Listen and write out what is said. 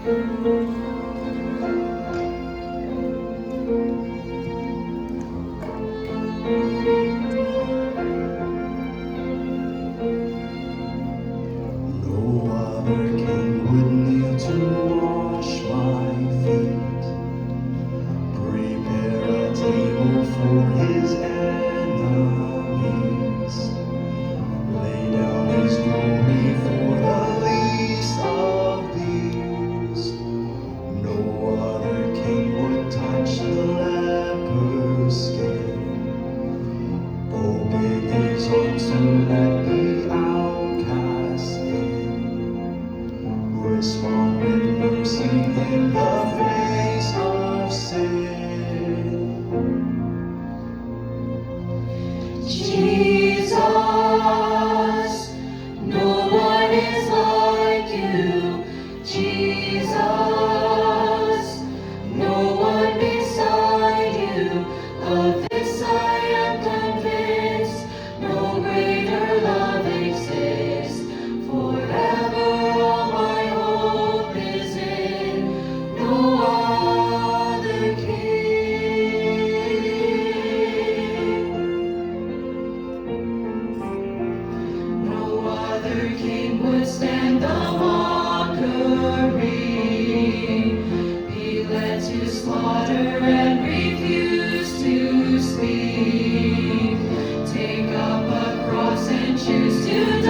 No other king would kneel to wash my feet, prepare a table for his enemies, lay down his glory for the least of these. No other king would touch the leper's skin, open his arms to let the outcast in, respond with mercy in the face of sin. Jesus, no one is like you. Jesus, no one beside you. Of this I am convinced, no greater love exists. Forever all my hope is in no other king. No other king would stand the mockery, be led to slaughter and refuse to speak, take up a cross and choose to